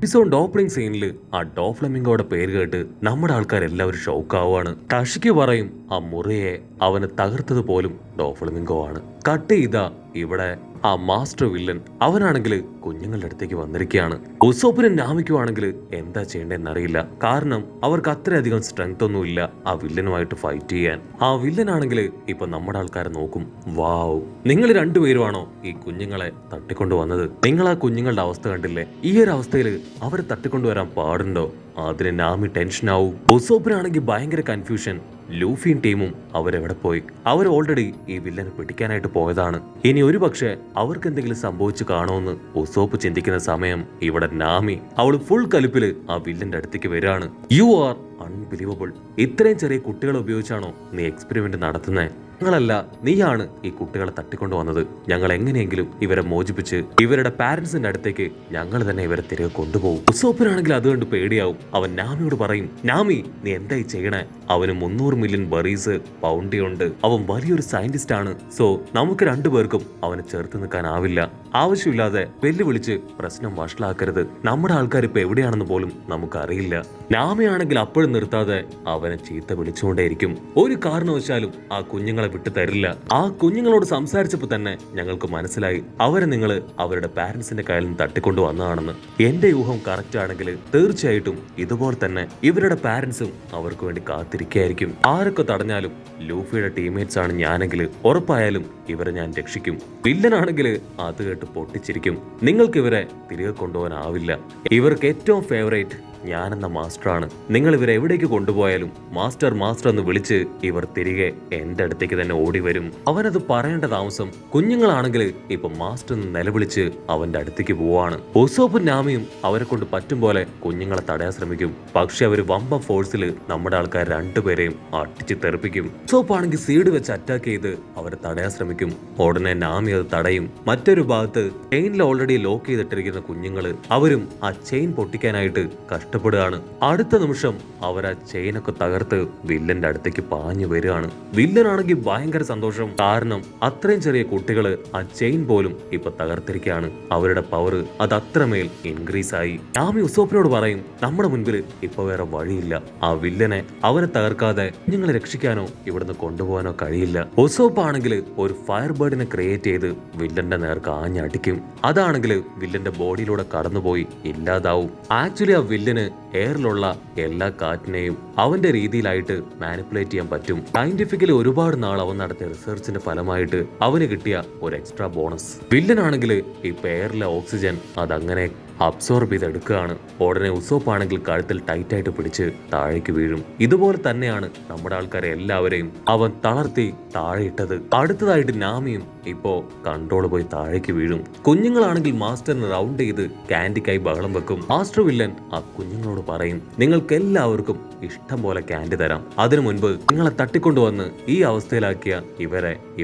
Episode opening സീനിൽ ആ ഡോഫ്ലമിംഗോയുടെ പേര് കേട്ട് നമ്മുടെ ആൾക്കാരെല്ലാവരും ഷോക്കാവുകയാണ്. ടഷിക്ക് പറയും ആ മുറിയെ അവന് തകർത്തത് പോലും ഡോഫ്ലമിംഗോ ആണ്. കട്ട് ചെയ്ത ഇവിടെ ആ മാസ്റ്റർ വില്ലൻ അവനാണെങ്കിൽ കുഞ്ഞുങ്ങളുടെ അടുത്തേക്ക് വന്നിരിക്കുകയാണ്. ഉസോപ്പിനും നാമിക്കുവാണെങ്കിൽ എന്താ ചെയ്യേണ്ടതെന്ന് അറിയില്ല. കാരണം അവർക്ക് അത്രയധികം സ്ട്രെങ്ത് ഒന്നും ഇല്ല ആ വില്ലനുമായിട്ട് ഫൈറ്റ് ചെയ്യാൻ. ആ വില്ലനാണെങ്കിൽ ഇപ്പൊ നമ്മുടെ ആൾക്കാരെ നോക്കും. വാവ്, നിങ്ങൾ രണ്ടുപേരുമാണോ ഈ കുഞ്ഞുങ്ങളെ തട്ടിക്കൊണ്ടു വന്നത്? നിങ്ങൾ ആ കുഞ്ഞുങ്ങളുടെ അവസ്ഥ കണ്ടില്ലേ? ഈ ഒരു അവസ്ഥയിൽ അവരെ തട്ടിക്കൊണ്ടുവരാൻ പാടുണ്ടോ? അതിന് നാമി ടെൻഷനാവും. ഉസോപ്പിനാണെങ്കിൽ ഭയങ്കര കൺഫ്യൂഷൻ. ലൂഫിയും ടീമും അവരെവിടെ പോയി? അവർ ഓൾറെഡി ഈ വില്ലനെ പിടിക്കാനായിട്ട് പോയതാണ്. ഇനി ഒരു പക്ഷേ അവർക്ക് എന്തെങ്കിലും സംഭവിച്ചു കാണുമെന്ന് ഉസോപ്പ് ചിന്തിക്കുന്ന സമയം ഇവിടെ നാമി അവള് ഫുൾ കലിപ്പില് ആ വില്ലന്റെ അടുത്തേക്ക് വരികയാണ്. You are unbelievable. ഇത്രയും ചെറിയ കുട്ടികളെ ഉപയോഗിച്ചാണോ നീ എക്സ്പെരിമെന്റ് നടത്തുന്നത്? ഞങ്ങളല്ല, നീയാണ് ഈ കുട്ടികളെ തട്ടിക്കൊണ്ടു വന്നത്. ഞങ്ങൾ എങ്ങനെയെങ്കിലും ഇവരെ മോചിപ്പിച്ച് ഇവരുടെ പാരന്റ്സിന്റെ അടുത്തേക്ക് ഞങ്ങൾ തന്നെ ഇവരെ തിരികെ കൊണ്ടുപോകും. ഉസോപ്പിനാണെങ്കിൽ അത് കണ്ട് പേടിയാവും. അവൻ നാമിയോട് പറയും, നാമി നീ എന്തായി ചെയ്യണേ? അവന് 300 മില്യൺ ബറീസ് പൗണ്ടി ഉണ്ട്. അവൻ വലിയൊരു സയന്റിസ്റ്റ് ആണ്. സോ നമുക്ക് രണ്ടുപേർക്കും അവനെ ചേർത്ത് നിൽക്കാനാവില്ല. ആവശ്യമില്ലാതെ വെല്ലുവിളിച്ച് പ്രശ്നം വഷളാക്കരുത്. നമ്മുടെ ആൾക്കാർ ഇപ്പൊ എവിടെയാണെന്ന് പോലും നമുക്കറിയില്ല. നാമിയാണെങ്കിൽ അപ്പോഴും നിർത്താതെ അവനെ ചീത്ത വിളിച്ചുകൊണ്ടേയിരിക്കും. ഒരു കാരണവശാലും ആ കുഞ്ഞുങ്ങളെ വിട്ടു തരില്ല. ആ കുഞ്ഞുങ്ങളോട് സംസാരിച്ചപ്പോ തന്നെ ഞങ്ങൾക്ക് മനസ്സിലായി അവരെ നിങ്ങൾ അവരുടെ പാരന്റ്സിന്റെ കയ്യിൽ നിന്ന് തട്ടിക്കൊണ്ടു വന്നതാണെന്ന്. എന്റെ ഊഹം കറക്റ്റ് ആണെങ്കിൽ തീർച്ചയായിട്ടും ഇതുപോലെ തന്നെ ഇവരുടെ പാരന്റ്സും അവർക്ക് വേണ്ടി കാത്തിരിക്കുകയായിരിക്കും. ആരൊക്കെ തടഞ്ഞാലും ലൂഫിയുടെ ടീംമേറ്റ്സ് ആണ് ഞാനെങ്കിൽ ഉറപ്പായാലും ഇവരെ ഞാൻ രക്ഷിക്കും. വില്ലനാണെങ്കിൽ അത് കേട്ട് പൊട്ടിച്ചിരിക്കും. നിങ്ങൾക്ക് ഇവരെ തിരികെ കൊണ്ടുപോകാനാവില്ല. ഇവർക്ക് ഏറ്റവും ഫേവറേറ്റ് ഞാനെന്ന മാസ്റ്ററാണ്. നിങ്ങൾ ഇവരെ എവിടേക്ക് കൊണ്ടുപോയാലും മാസ്റ്റർ മാസ്റ്റർ എന്ന് വിളിച്ച് ഇവർ തിരികെ എന്റെ അടുത്തേക്ക് തന്നെ ഓടി വരും. അവനത് പറയേണ്ട താമസം കുഞ്ഞുങ്ങളാണെങ്കിൽ ഇപ്പൊ മാസ്റ്റർ എന്ന് നിലവിളിച്ച് അവന്റെ അടുത്തേക്ക് പോവാണ്. ഉസോപ്പും നാമിയും അവരെ കൊണ്ട് പറ്റും പോലെ കുഞ്ഞുങ്ങളെ തടയാൻ ശ്രമിക്കും. പക്ഷെ അവര് വമ്പ ഫോഴ്സിൽ നമ്മുടെ ആൾക്കാർ രണ്ടുപേരെയും അടിച്ച് തെറിപ്പിക്കും. ഉസോപ്പാണെങ്കിൽ സീഡ് വെച്ച് അറ്റാക്ക് ചെയ്ത് അവരെ തടയാൻ ശ്രമിക്കും. ഉടനെ നാമി അത് തടയും. മറ്റൊരു ഭാഗത്ത് ചെയിനിൽ ഓൾറെഡി ലോക്ക് ചെയ്തിട്ടിരിക്കുന്ന കുഞ്ഞുങ്ങള് അവരും ആ ചെയിൻ പൊട്ടിക്കാനായിട്ട് കഷ്ടപ്പെടുകയാണ്. അടുത്ത നിമിഷം അവർ ആ ചെയിനൊക്കെ തകർത്ത് വില്ലന്റെ അടുത്തേക്ക് പാഞ്ഞു വരികയാണ്. വില്ലനാണെങ്കിൽ ഭയങ്കര സന്തോഷം. കാരണം അത്രയും ചെറിയ കുട്ടികള് ആ ചെയിൻ പോലും ഇപ്പൊ തകർത്തിരിക്കുകയാണ്. അവരുടെ പവർ അത് അത്രമേൽ ഇൻക്രീസ് ആയി. നാമി ഉസോപ്പിനോട് പറയും, നമ്മുടെ മുൻപിൽ ഇപ്പൊ വേറെ വഴിയില്ല. ആ വില്ലനെ അവരെ തകർക്കാതെ കുഞ്ഞുങ്ങളെ രക്ഷിക്കാനോ ഇവിടുന്ന് കൊണ്ടുപോകാനോ കഴിയില്ല. ഉസോപ്പ് ആണെങ്കിൽ ഒരു ഫയർ ബേർഡിനെ ക്രിയേറ്റ് ചെയ്ത് വില്ലന്റെ നേർക്ക് ആഞ്ഞടിക്കും. അതാണെങ്കിൽ വില്ലന്റെ ബോഡിയിലൂടെ കടന്നുപോയി ഇല്ലാതാവും. ആക്ച്വലി ആ വില്ലന് എയറിലുള്ള എല്ലാ കാറ്റിനെയും അവന്റെ രീതിയിലായിട്ട് മാനിപ്പുലേറ്റ് ചെയ്യാൻ പറ്റും. സയന്റിഫിക്കലി ഒരുപാട് നാൾ അവൻ നടത്തിയ റിസർച്ചിന്റെ ഫലമായിട്ട് അവന് കിട്ടിയ ഒരു എക്സ്ട്രാ ബോണസ്. വില്ലനാണെങ്കിൽ ഇപ്പൊ എയറിലെ ഓക്സിജൻ അതങ്ങനെ അബ്സോർബ് ചെയ്തെടുക്കുകയാണ്. ഉടനെ ഉസോപ്പ് ആണെങ്കിൽ കഴുത്തിൽ ടൈറ്റായിട്ട് പിടിച്ച് താഴേക്ക് വീഴും. ഇതുപോലെ തന്നെയാണ് നമ്മുടെ ആൾക്കാരെ എല്ലാവരെയും അവൻ തളർത്തി താഴെയിട്ടത്. അടുത്തതായിട്ട് നാമിയും ഇപ്പോ കൺട്രോൾ പോയി താഴേക്ക് വീഴും. കുഞ്ഞുങ്ങളാണെങ്കിൽ മാസ്റ്ററിന് റൗണ്ട് ചെയ്ത് കാൻഡിക്കായി ബഹളം വെക്കും. മാസ്റ്റർ വില്ലൻ ആ കുഞ്ഞുങ്ങളോട് പറയും, നിങ്ങൾക്ക് എല്ലാവർക്കും ഇഷ്ടം പോലെ കാൻഡി തരാം. അതിനു മുൻപ് നിങ്ങളെ തട്ടിക്കൊണ്ടുവന്ന് ഈ അവസ്ഥയിലാക്കിയ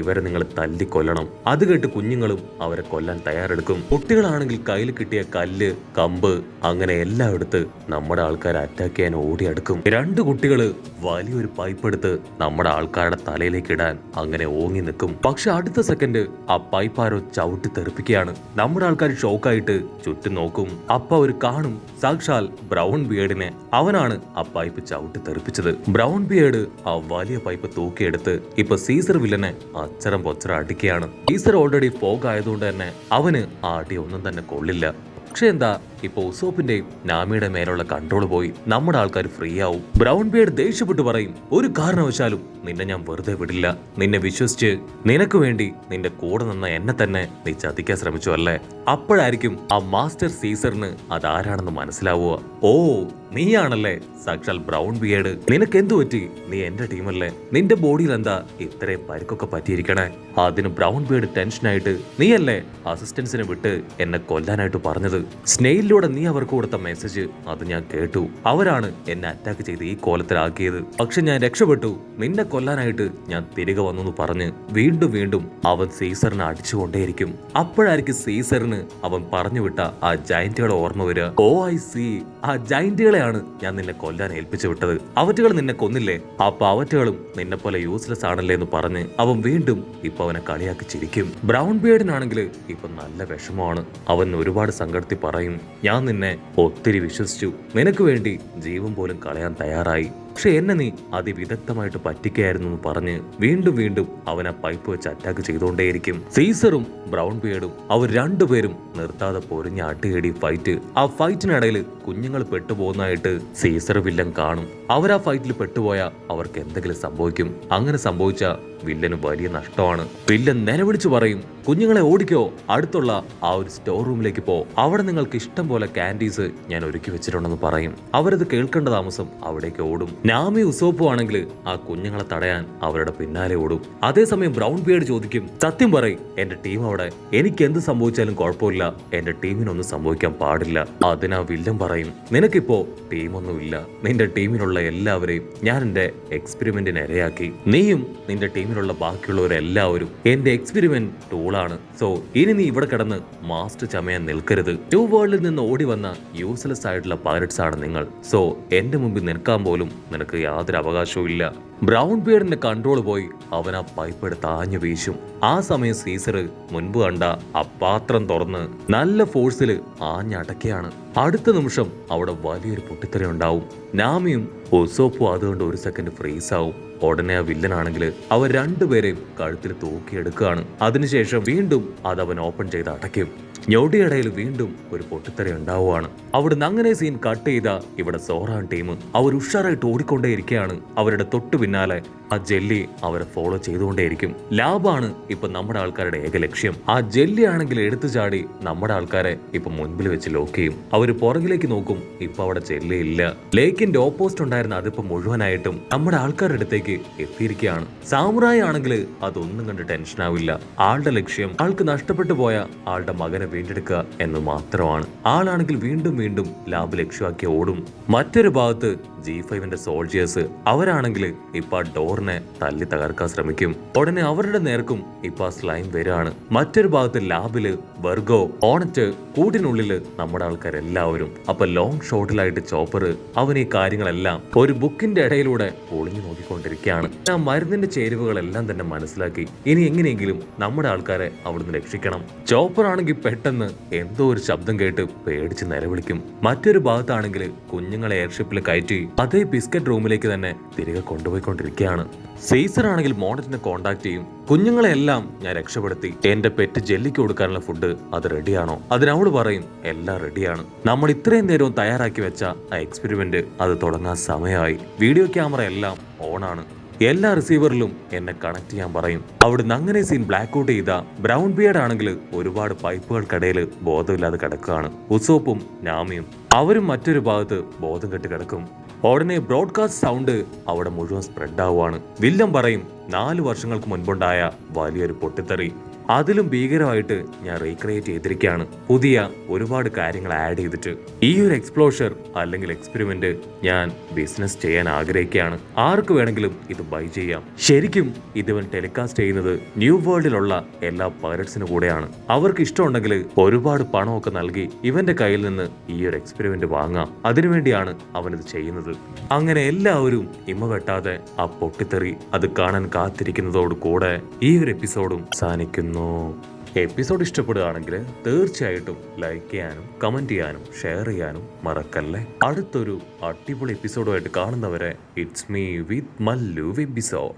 ഇവരെ നിങ്ങൾ തല്ലിക്കൊല്ലണം. അത് കേട്ട് കുഞ്ഞുങ്ങളും അവരെ കൊല്ലാൻ തയ്യാറെടുക്കും. കുട്ടികളാണെങ്കിൽ കയ്യിൽ കിട്ടിയ കല്ല്, കമ്പ് അങ്ങനെ എല്ലാം എടുത്ത് നമ്മുടെ ആൾക്കാരെ അറ്റാക്ക് ചെയ്യാൻ ഓടിയെടുക്കും. രണ്ട് കുട്ടികള് വലിയൊരു പൈപ്പ് എടുത്ത് നമ്മുടെ ആൾക്കാരുടെ തലയിലേക്ക് ഇടാൻ അങ്ങനെ ഓങ്ങി നിൽക്കും. പക്ഷെ അടുത്ത സെക്കൻഡ് ആ പൈപ്പ് ആരോ ചവിട്ടി തെറിപ്പിക്കുകയാണ്. നമ്മുടെ ആൾക്കാർ ഷോക്കായിട്ട് ചുറ്റും നോക്കും. അപ്പൊ അവർ കാണും സാക്ഷാൽ ബ്രൗൺ ബിയേർഡിനെ. അവനാണ് ആ പൈപ്പ് ചവിട്ടി തെറിപ്പിച്ചത്. ബ്രൗൺ ബിയേർഡ് ആ വലിയ പൈപ്പ് തൂക്കിയെടുത്ത് ഇപ്പൊ സീസർ വില്ലനെ അച്ചരം പൊച്ചറ അടിക്കുകയാണ്. സീസർ ഓൾറെഡി ഫോഗ് ആയതുകൊണ്ട് തന്നെ അവന് ആ അടി ഒന്നും തന്നെ കൊള്ളില്ല. പക്ഷെ എന്താ, ഇപ്പൊ ഉസോപ്പിന്റെയും നാമിയുടെ മേലുള്ള കൺട്രോൾ പോയി നമ്മുടെ ആൾക്കാർ ഫ്രീ ആവും. ബ്രൗൺ ബിയേർഡ് ദേഷ്യപ്പെട്ട് പറയും, ഒരു കാരണവശാലും നിന്നെ ഞാൻ വെറുതെ വിടില്ല. നിന്നെ വിശ്വസിച്ച് നിനക്ക് വേണ്ടി നിന്റെ കൂടെ നിന്ന എന്നെ തന്നെ നീ ചതിക്കാൻ ശ്രമിച്ചു അല്ലേ? അപ്പോഴായിരിക്കും ആ മാസ്റ്റർ സീസറിന് അതാരാണെന്ന് മനസ്സിലാവുക. ഓ, നീയാണല്ലേ സാക്ഷാൽ ബ്രൗൺ ബിയേർഡ്. നിനക്ക് എന്തു പറ്റി? നീ എന്റെ ടീമല്ലേ? നിന്റെ ബോഡിയിൽ എന്താ ഇത്രയും പരിക്കൊക്കെ പറ്റിയിരിക്കണേ? അതിന് ബ്രൗൺ ബിയേർഡ് ടെൻഷനായിട്ട്, നീയല്ലേ അസിസ്റ്റൻസിനെ വിട്ട് എന്നെ കൊല്ലാനായിട്ട് പറഞ്ഞത്? സ്നെയിലിലൂടെ നീ അവർക്ക് കൊടുത്ത മെസ്സേജ് അത് ഞാൻ കേട്ടു. അവരാണ് എന്നെ അറ്റാക്ക് ചെയ്ത് ഈ കോലത്തിലാക്കിയത്. പക്ഷെ ഞാൻ രക്ഷപ്പെട്ടു. നിന്നെ കൊല്ലാനായിട്ട് ഞാൻ തിരികെ വന്നു പറഞ്ഞ് വീണ്ടും വീണ്ടും അവൻ സീസറിനെ അടിച്ചുകൊണ്ടേയിരിക്കും. അപ്പോഴായിരിക്കും സീസറിന് അവൻ പറഞ്ഞു വിട്ട ആ ജയന്റുകളെ ഓർമ്മ വരിക. ഓ ഐ സി, ആ ജയന്റുകളെയാണ് ഞാൻ നിന്നെ കൊല്ലാൻ ഏൽപ്പിച്ചു വിട്ടത്. അവറ്റുകൾ നിന്നെ കൊന്നില്ലേ? അപ്പൊ അവറ്റുകളും നിന്നെ പോലെ യൂസ്ലെസ് ആണല്ലേ എന്ന് പറഞ്ഞ് അവൻ വീണ്ടും ഇപ്പൊ അവനെ കളിയാക്കി ചിരിക്കും. ബ്രൗൺ ബിയേർഡിനാണെങ്കിൽ ഇപ്പൊ നല്ല വിഷമമാണ്. അവൻ ഒരുപാട് സങ്കടത്തിൽ പറയും, ഞാൻ നിന്നെ ഒത്തിരി വിശ്വസിച്ചു, നിനക്ക് വേണ്ടി ജീവൻ പോലും കളയാൻ തയ്യാറായി. പക്ഷെ എന്നെ നീ അതിവിദഗ്ധമായിട്ട് പറ്റിക്കായിരുന്നു എന്ന് പറഞ്ഞ് വീണ്ടും വീണ്ടും അവൻ ആ പൈപ്പ് വെച്ച് അറ്റാക്ക് ചെയ്തുകൊണ്ടേയിരിക്കും. സീസറും ബ്രൗൺ ബിയർഡും അവർ രണ്ടുപേരും നിർത്താതെ പൊരിഞ്ഞ അടിയടി ഫൈറ്റ്. ആ ഫൈറ്റിനിടയിൽ കുഞ്ഞുങ്ങൾ പെട്ടുപോകുന്നതായിട്ട് സീസർ വില്ലൻ കാണും. അവർ ആ ഫൈറ്റിൽ പെട്ടുപോയാൽ അവർക്ക് എന്തെങ്കിലും സംഭവിക്കും. അങ്ങനെ സംഭവിച്ച വില്ലന് വലിയ നഷ്ടമാണ്. വില്ലൻ നിലവിളിച്ചു പറയും, കുഞ്ഞുങ്ങളെ ഓടിക്കോ, അടുത്തുള്ള ആ ഒരു സ്റ്റോർ റൂമിലേക്ക് പോ, അവിടെ നിങ്ങൾക്ക് ഇഷ്ടം പോലെ കാൻഡീസ് ഞാൻ ഒരുക്കി വെച്ചിട്ടുണ്ടെന്ന് പറയും. അവരത് കേൾക്കേണ്ട താമസം അവിടേക്ക് ഓടും. നാമി ഉസോപ്പു ആണെങ്കിൽ ആ കുഞ്ഞുങ്ങളെ തടയാൻ അവരുടെ പിന്നാലെ ഓടും. അതേസമയം ബ്രൗൺ ബിയർഡ് ചോദിക്കും, സത്യം പറയും, എന്റെ ടീം അവിടെ, എനിക്ക് എന്ത് സംഭവിച്ചാലും കുഴപ്പമില്ല, എന്റെ ടീമിനൊന്നും സംഭവിക്കാൻ പാടില്ല. അതിനാ വില്ലൻ പറയും, നിനക്കിപ്പോ ടീമൊന്നുമില്ല, നിന്റെ ടീമിലുള്ള എല്ലാവരെയും ഞാൻ എന്റെ എക്സ്പെരിമെന്റിന് ഇരയാക്കി. നീയും നിന്റെ ടീമിലുള്ള ബാക്കിയുള്ളവരെല്ലാവരും എന്റെ എക്സ്പെരിമെന്റ് ടൂളാണ്. സോ ഇനി നീ ഇവിടെ കിടന്ന് മാസ്റ്റർ ചമയാൻ നിൽക്കരുത്. ടു വേൾഡിൽ നിന്ന് ഓടി വന്ന യൂസ്ലെസ് ആയിട്ടുള്ള പൈററ്റ്സ് ആണ് നിങ്ങൾ. സോ എന്റെ മുമ്പിൽ നിൽക്കാൻ പോലും നിനക്ക് യാതൊരു അവകാശവും ഇല്ല. ബ്രൗൺ ബിയർഡിന്റെ കൺട്രോൾ പോയി അവൻ ആ പൈപ്പ് എടുത്ത് ആഞ്ഞു വീശും. ആ സമയം സീസർ മുൻപ് കണ്ട ആ പാത്രം തുറന്ന് നല്ല ഫോഴ്സിൽ ആഞ്ഞടക്കുകയാണ്. അടുത്ത നിമിഷം അവിടെ വലിയൊരു പൊട്ടിത്തെറി ഉണ്ടാവും. നാമിയും ഉസോപ്പും അതുകൊണ്ട് ഒരു സെക്കൻഡ് ഫ്രീസ് ആവും. ഉടനെ ആ വില്ലനാണെങ്കിൽ അവർ രണ്ടുപേരെയും കഴുത്തിൽ തൂക്കിയെടുക്കുകയാണ്. അതിനുശേഷം വീണ്ടും അത് അവൻ ഓപ്പൺ ചെയ്ത് അടയ്ക്കും. ഞൊടിയിടയിൽ വീണ്ടും ഒരു പൊട്ടിത്തെറി ഉണ്ടാവുകയാണ്. അവിടുന്ന് അങ്ങനെ സീൻ കട്ട് ചെയ്ത ഇവിടെ സോറാൻ ടീം അവർ ഉഷാറായിട്ട് ഓടിക്കൊണ്ടേയിരിക്കുകയാണ്. അവരുടെ തൊട്ടു പിന്നാലെ ആ ജെല്ലി അവരെ ഫോളോ ചെയ്തുകൊണ്ടേയിരിക്കും. ലാബാണ് ഇപ്പൊ നമ്മുടെ ആൾക്കാരുടെ ഏക ലക്ഷ്യം. ആ ജെല്ലി ആണെങ്കിൽ എടുത്തു ചാടി നമ്മുടെ ആൾക്കാരെ ഇപ്പൊ മുൻപിൽ വെച്ച് ലോക്ക് ചെയ്യും. അവര് പുറകിലേക്ക് നോക്കും, ഇപ്പൊ അവിടെ ജെല്ലി ഇല്ല. ലേക്കിന്റെ ഓപ്പോസിറ്റ് ഉണ്ടായിരുന്ന അതിപ്പോ മുഴുവനായിട്ടും നമ്മുടെ ആൾക്കാരുടെ അടുത്തേക്ക് എത്തിയിരിക്കുകയാണ്. സാമുറായി ആണെങ്കിൽ അതൊന്നും കണ്ട് ടെൻഷൻ ആവില്ല. ആളുടെ ലക്ഷ്യം ആൾക്ക് നഷ്ടപ്പെട്ടു പോയ ആളുടെ മകനെ വീണ്ടെടുക്കുക എന്ന് മാത്രമാണ്. ആളാണെങ്കിൽ വീണ്ടും വീണ്ടും ലാബ് ലക്ഷ്യമാക്കി ഓടും. മറ്റൊരു ഭാഗത്ത് G5ന്റെ സോൾജിയേഴ്സ് അവരാണെങ്കിൽ ഇപ്പൊ ഡോറിനെ തല്ലി തകർക്കാൻ ശ്രമിക്കും. ഉടനെ അവരുടെ നേർക്കും ഇപ്പൊ സ്ലൈം വരാണ്. മറ്റൊരു ഭാഗത്ത് ലാബില് വെർഗോ, ഓണറ്റ്, കൂട്ടിനുള്ളില് നമ്മുടെ ആൾക്കാരെല്ലാവരും. അപ്പൊ ലോങ് ഷോട്ടിലായിട്ട് ചോപ്പർ അവൻ ഈ കാര്യങ്ങളെല്ലാം ഒരു ബുക്കിന്റെ ഇടയിലൂടെ ഒളിഞ്ഞു നോക്കിക്കൊണ്ടിരിക്കുകയാണ്. ആ മരുന്നിന്റെ ചേരുവകളെല്ലാം തന്നെ മനസ്സിലാക്കി ഇനി എങ്ങനെയെങ്കിലും നമ്മുടെ ആൾക്കാരെ അവിടുന്ന് രക്ഷിക്കണം. ചോപ്പർ ആണെങ്കിൽ പെട്ടെന്ന് എന്തോ ഒരു ശബ്ദം കേട്ട് പേടിച്ച് നിലവിളിക്കും. മറ്റൊരു ഭാഗത്താണെങ്കിൽ കുഞ്ഞുങ്ങളെ എയർഷിപ്പിൽ കയറ്റി അതേ ബിസ്ക്കറ്റ് റൂമിലേക്ക് തന്നെ തിരികെ കൊണ്ടുപോയിക്കൊണ്ടിരിക്കുകയാണ്. സീസർ ആണെങ്കിൽ മോണറ്റിനെ കോണ്ടാക്ട് ചെയ്യും. കുഞ്ഞുങ്ങളെ എല്ലാം ഞാൻ രക്ഷപ്പെടുത്തി, എന്റെ പെറ്റ് ജെല്ലിക്ക് കൊടുക്കാനുള്ള ഫുഡ് അത് റെഡിയാണോ? അതിനവള് പറയും എല്ലാം റെഡിയാണ്. നമ്മൾ ഇത്രയും നേരവും തയ്യാറാക്കി വെച്ച ആ എക്സ്പെരിമെന്റ് അത് തുടങ്ങാൻ സമയമായി. വീഡിയോ ക്യാമറ എല്ലാം ഓണാണ്. എല്ലാ റിസീവറിലും എന്നെ കണക്ട് ചെയ്യാൻ പറയും. അവിടുന്ന് അങ്ങനെ സീൻ ബ്ലാക്ക് ഔട്ട് ചെയ്ത ബ്രൗൺ ബിയർഡ് ആണെങ്കിൽ ഒരുപാട് പൈപ്പുകൾക്കിടയിൽ ബോധമില്ലാതെ കിടക്കുകയാണ്. ഉസോപ്പും നാമിയും അവരും മറ്റൊരു ഭാഗത്ത് ബോധം കെട്ട് കിടക്കും. ഉടനെ ബ്രോഡ്കാസ്റ്റ് സൗണ്ട് അവിടെ മുഴുവൻ സ്പ്രെഡ് ആവുകയാണ്. വില്ലൻ പറയും 4 വർഷങ്ങൾക്ക് മുൻപുണ്ടായ വലിയൊരു പൊട്ടിത്തെറി അതിലും ഭീകരമായിട്ട് ഞാൻ റീക്രിയേറ്റ് ചെയ്തിരിക്കുകയാണ്. പുതിയ ഒരുപാട് കാര്യങ്ങൾ ആഡ് ചെയ്തിട്ട് ഈ ഒരു എക്സ്പ്ലോഷർ അല്ലെങ്കിൽ എക്സ്പെരിമെന്റ് ഞാൻ ബിസിനസ് ചെയ്യാൻ ആഗ്രഹിക്കുകയാണ്. ആർക്ക് വേണമെങ്കിലും ഇത് ബൈ ചെയ്യാം. ശരിക്കും ഇതിവൻ ടെലികാസ്റ്റ് ചെയ്യുന്നത് ന്യൂ വേൾഡിലുള്ള എല്ലാ പൈററ്റ്സിനും കൂടെയാണ്. അവർക്ക് ഇഷ്ടമുണ്ടെങ്കിൽ ഒരുപാട് പണമൊക്കെ നൽകി ഇവന്റെ കയ്യിൽ നിന്ന് ഈ ഒരു എക്സ്പെരിമെന്റ് വാങ്ങാം. അതിനുവേണ്ടിയാണ് അവനിത് ചെയ്യുന്നത്. അങ്ങനെ എല്ലാവരും ഇമ വെട്ടാതെ ആ പൊട്ടിത്തെറി അത് കാണാൻ കാത്തിരിക്കുന്നതോട് കൂടെ ഈ ഒരു എപ്പിസോഡും അവസാനിക്കുന്നു. എപ്പിസോഡ് ഇഷ്ടപ്പെടുകയാണെങ്കിൽ തീർച്ചയായിട്ടും ലൈക്ക് ചെയ്യാനും കമന്റ് ചെയ്യാനും ഷെയർ ചെയ്യാനും മറക്കല്ലേ. അടുത്തൊരു അടിപൊളി എപ്പിസോഡുമായിട്ട് കാണുന്നവരെ it's me with Mallu episode.